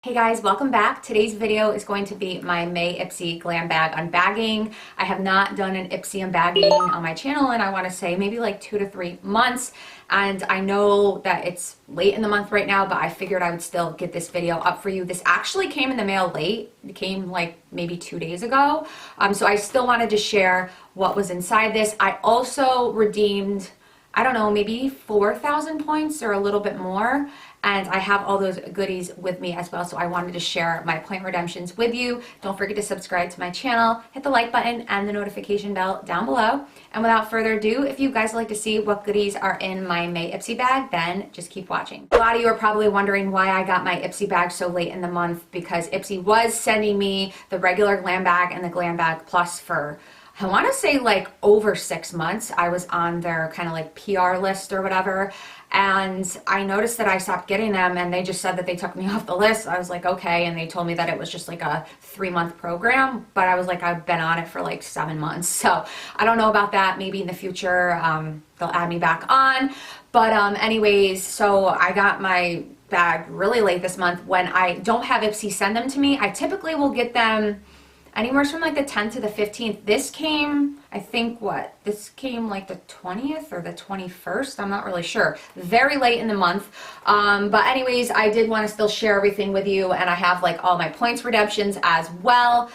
Hey guys, welcome back. Today's video is going to be my May Ipsy Glam Bag unbagging. I have not done an Ipsy unbagging on my channel and I want to say maybe like 2 to 3 months. And I know that it's late in the month right now, but I figured I would still get this video up for you. This actually came in the mail late. It came like maybe 2 days ago. So I still wanted to share what was inside this. I also redeemed, I don't know, maybe 4,000 points or a little bit more. And I have all those goodies with me as well, so I wanted to share my point redemptions with you. Don't forget to subscribe to my channel, hit the like button and the notification bell down below. And without further ado, if you guys would like to see what goodies are in my May Ipsy bag, then just keep watching. A lot of you are probably wondering why I got my Ipsy bag so late in the month, because Ipsy was sending me the regular Glam Bag and the Glam Bag Plus for, I want to say, like over 6 months. I was on their kind of like PR list or whatever, and I noticed that I stopped getting them and they just said that they took me off the list. I was like, okay, and they told me that it was just like a 3-month program, but I was like, I've been on it for like 7 months, so I don't know about that. Maybe in the future they'll add me back on, but anyways, so I got my bag really late this month. When I don't have Ipsy send them to me, I typically will get them anywhere from like the 10th to the 15th. This came, I think, this came like the 20th or the 21st. I'm not really sure. Very late in the month. But anyways, I did want to still share everything with you, and I have like all my points redemptions as well.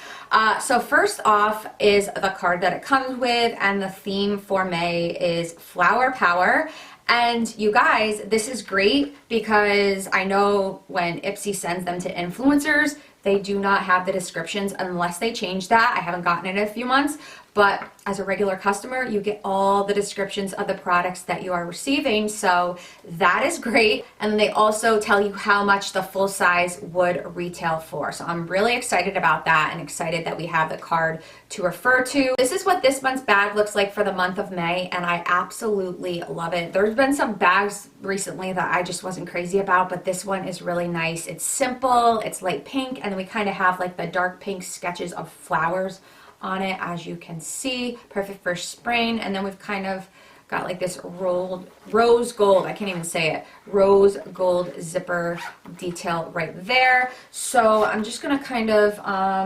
So first off is the card that it comes with, and the theme for May is Flower Power. And you guys, this is great because I know when Ipsy sends them to influencers, they do not have the descriptions unless they change that. I haven't gotten it in a few months, but as a regular customer, you get all the descriptions of the products that you are receiving, so that is great. And they also tell you how much the full size would retail for. So I'm really excited about that and excited that we have the card to refer to. This is what this month's bag looks like for the month of May, and I absolutely love it. There's been some bags recently that I just wasn't crazy about, but this one is really nice. It's simple, it's light pink, and then we kind of have like the dark pink sketches of flowers on it, as you can see. Perfect for spring. And then we've kind of got like this rolled rose gold, I can't even say it, rose gold zipper detail right there. So I'm just gonna kind of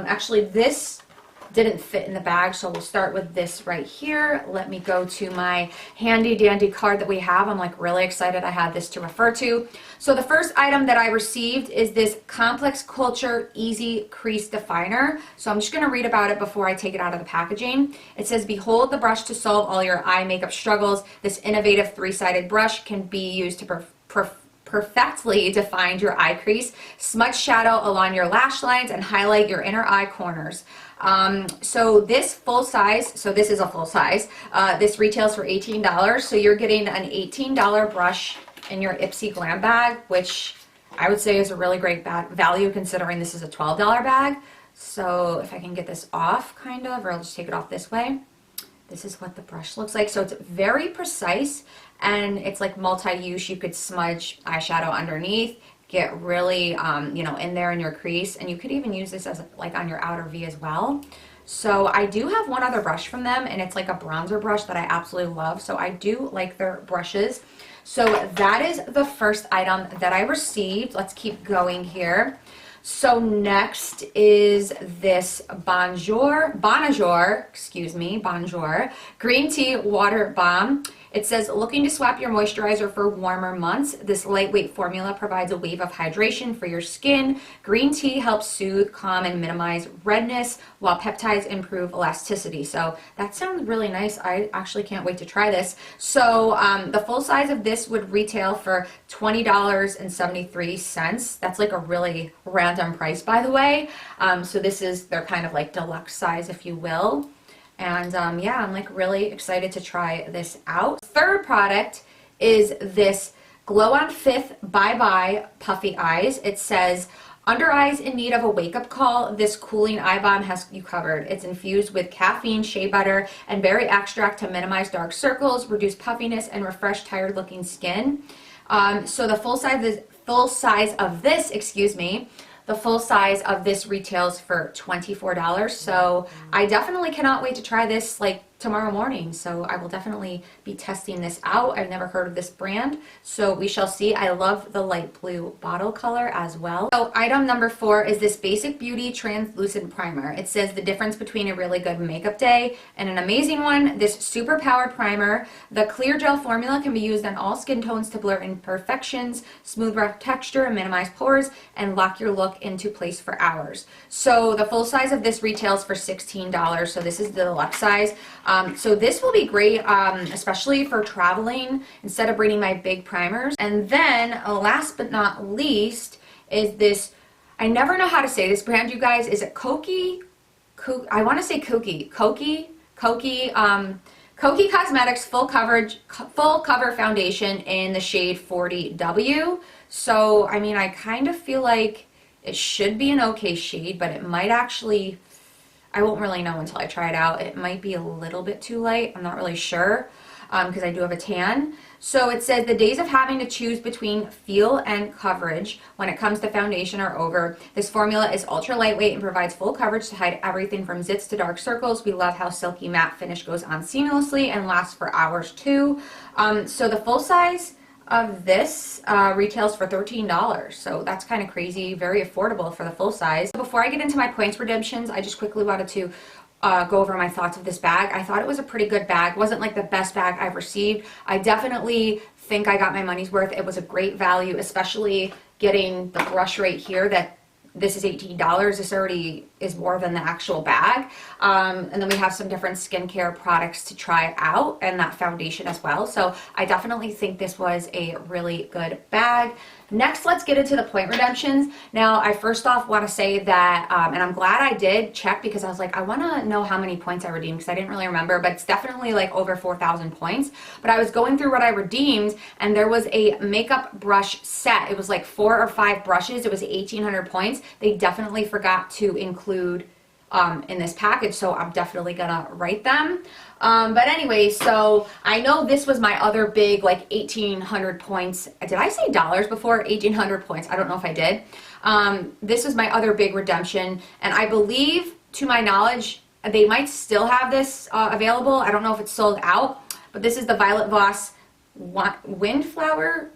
actually, this didn't fit in the bag, so we'll start with this right here. Let me go to my handy dandy card that we have. I'm like really excited I had this to refer to. So the first item that I received is this Complex Culture Easy Crease Definer. So I'm just going to read about it before I take it out of the packaging. It says, behold the brush to solve all your eye makeup struggles. This innovative 3-sided brush can be used to perfectly define your eye crease, smudge shadow along your lash lines, and highlight your inner eye corners. So this full size, so this is a full size, this retails for $18. So you're getting an $18 brush in your Ipsy Glam Bag, which I would say is a really great value considering this is a $12 bag. So if I can get this off kind of, or I'll just take it off this way. This is what the brush looks like. So it's very precise and it's like multi-use. You could smudge eyeshadow underneath, get really, in there in your crease, and you could even use this as like on your outer V as well. So I do have one other brush from them, and it's like a bronzer brush that I absolutely love. So I do like their brushes. So that is the first item that I received. Let's keep going here. So next is this Bonjour Green Tea Water Balm. It says, looking to swap your moisturizer for warmer months? This lightweight formula provides a wave of hydration for your skin. Green tea helps soothe, calm, and minimize redness, while peptides improve elasticity. So that sounds really nice. I actually can't wait to try this. So the full size of this would retail for $20.73. That's like a really random price, by the way. So this is their kind of like deluxe size, if you will. And yeah, I'm like really excited to try this out. Third product is this Glow on Fifth Bye Bye Puffy Eyes. It says, under eyes in need of a wake-up call, this cooling eye balm has you covered. It's infused with caffeine, shea butter, and berry extract to minimize dark circles, reduce puffiness, and refresh tired-looking skin. So the full size of this, the full size of this retails for $24. So I definitely cannot wait to try this. Like, tomorrow morning, so I will definitely be testing this out. I've never heard of this brand, so we shall see. I love the light blue bottle color as well. So item number 4 is this Basic Beauty Translucent Primer. It says the difference between a really good makeup day and an amazing one. This super powered primer, the clear gel formula can be used on all skin tones to blur imperfections, smooth rough texture, and minimize pores, and lock your look into place for hours. So the full size of this retails for $16, so this is the deluxe size. So this will be great, especially for traveling instead of bringing my big primers. And then last but not least is this, I never know how to say this brand, you guys. Is it Koki? I want to say Koki. Koki Cosmetics full cover foundation in the shade 40W. So, I mean, I kind of feel like it should be an okay shade, but it might actually, I won't really know until I try it out. It might be a little bit too light. I'm not really sure because I do have a tan. So it says the days of having to choose between feel and coverage when it comes to foundation are over. This formula is ultra lightweight and provides full coverage to hide everything from zits to dark circles. We love how silky matte finish goes on seamlessly and lasts for hours too. So the full size of this retails for $13, so that's kind of crazy, very affordable for the full size. Before I get into my points redemptions, I just quickly wanted to go over my thoughts of this bag. I thought it was a pretty good bag. It wasn't like the best bag I've received. I definitely think I got my money's worth. It was a great value, especially getting the brush right here that this is $18. This already is more than the actual bag. And then we have some different skincare products to try out and that foundation as well. So I definitely think this was a really good bag. Next, let's get into the point redemptions. Now, I first off want to say that, and I'm glad I did check because I was like, I want to know how many points I redeemed because I didn't really remember, but it's definitely like over 4,000 points. But I was going through what I redeemed and there was a makeup brush set. It was like 4 or 5 brushes. It was 1,800 points. They definitely forgot to include in this package, so I'm definitely gonna write them. But anyway, so I know this was my other big like 1,800 points. Did I say dollars before? 1,800 points. I don't know if I did. This was my other big redemption, and I believe, to my knowledge, they might still have this available. I don't know if it's sold out, but this is the Violet Voss Windflower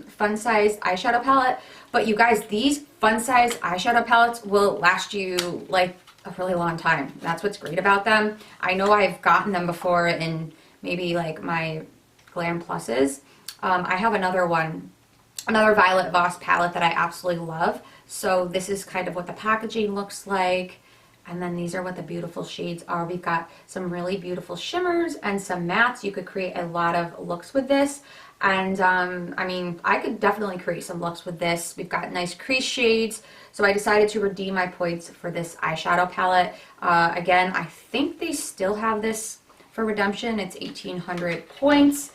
fun size eyeshadow palette. But you guys, these fun size eyeshadow palettes will last you like a really long time. That's what's great about them. I know I've gotten them before in maybe like my Glam Pluses. I have another Violet Voss palette that I absolutely love. So this is kind of what the packaging looks like. And then these are what the beautiful shades are. We've got some really beautiful shimmers and some mattes. You could create a lot of looks with this. And I mean, I could definitely create some looks with this. We've got nice crease shades. So I decided to redeem my points for this eyeshadow palette. Again, I think they still have this for redemption. It's 1,800 points.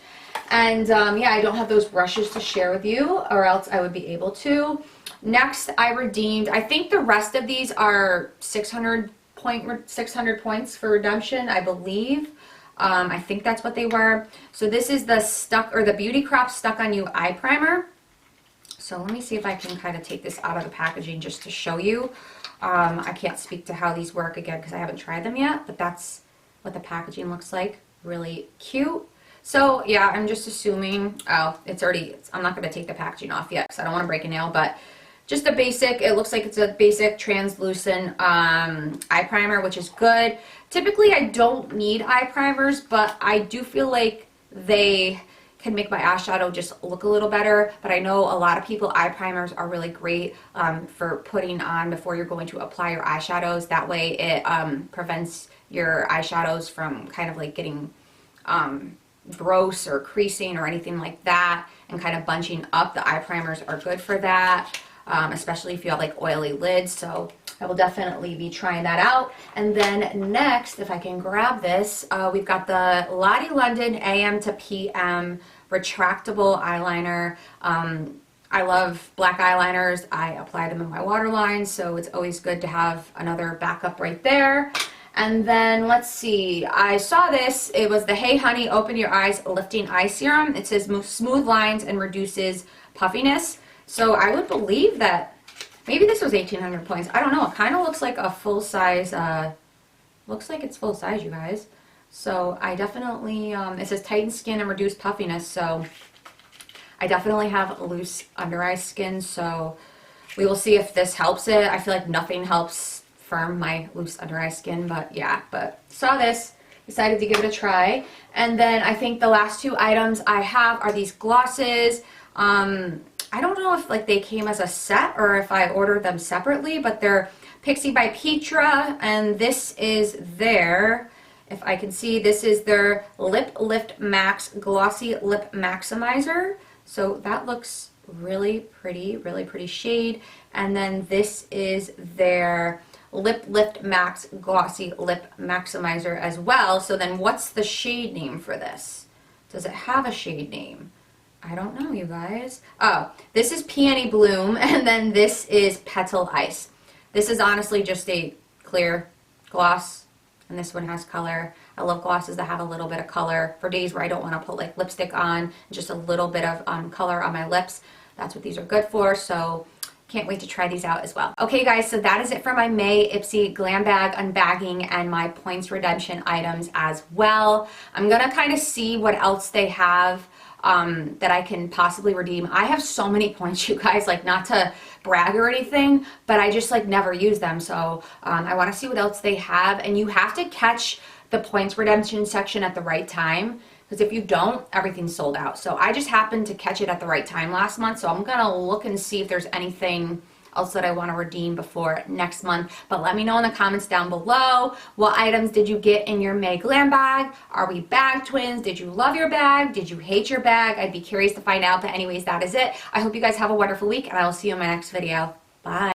And yeah, I don't have those brushes to share with you, or else I would be able to. Next, I redeemed, I think the rest of these are 600 points for redemption, I believe. I think that's what they were. So this is the Beauty Crop Stuck On You Eye Primer. So let me see if I can kind of take this out of the packaging just to show you. I can't speak to how these work again because I haven't tried them yet, but that's what the packaging looks like. Really cute. So yeah, I'm just assuming, I'm not going to take the packaging off yet because I don't want to break a nail, but just a basic, it looks like it's a basic translucent eye primer, which is good. Typically, I don't need eye primers, but I do feel like they can make my eyeshadow just look a little better. But I know a lot of people, eye primers are really great for putting on before you're going to apply your eyeshadows. That way it prevents your eyeshadows from kind of like getting gross or creasing or anything like that and kind of bunching up. The eye primers are good for that. Especially if you have like oily lids, so I will definitely be trying that out. And then next, if I can grab this, we've got the Lottie London AM to PM retractable eyeliner. I love black eyeliners. I apply them in my waterline, so it's always good to have another backup right there. And then let's see, I saw this. It was the Hey Honey Open Your Eyes Lifting Eye Serum. It says smooth lines and reduces puffiness. So I would believe that maybe this was 1,800 points. I don't know. It kind of looks like a full size, looks like it's full size, you guys. So I definitely, it says tighten skin and reduce puffiness, so I definitely have loose under eye skin, so we will see if this helps it. I feel like nothing helps firm my loose under eye skin, but yeah, but saw this, decided to give it a try. And then I think the last two items I have are these glosses. I don't know if like they came as a set or if I ordered them separately, but they're Pixie by Petra, and this is their, if I can see, this is their Lip Lift Max Glossy Lip Maximizer. So that looks really pretty shade. And then this is their Lip Lift Max Glossy Lip Maximizer as well. So then what's the shade name for this? Does it have a shade name? I don't know, you guys. Oh, this is Peony Bloom, and then this is Petal Ice. This is honestly just a clear gloss, and this one has color. I love glosses that have a little bit of color for days where I don't want to put like lipstick on, just a little bit of color on my lips. That's what these are good for, so can't wait to try these out as well. Okay guys, so that is it for my May Ipsy Glam Bag unbagging and my points redemption items as well. I'm gonna kind of see what else they have that I can possibly redeem. I have so many points, you guys, like not to brag or anything, but I just like never use them. So I want to see what else they have, and you have to catch the points redemption section at the right time, because if you don't, everything's sold out. So I just happened to catch it at the right time last month, so I'm gonna look and see if there's anything else that I want to redeem before next month. But let me know in the comments down below, what items did you get in your May Glam Bag? Are we bag twins? Did you love your bag? Did you hate your bag? I'd be curious to find out. But anyways, that is it. I hope you guys have a wonderful week, and I will see you in my next video. Bye.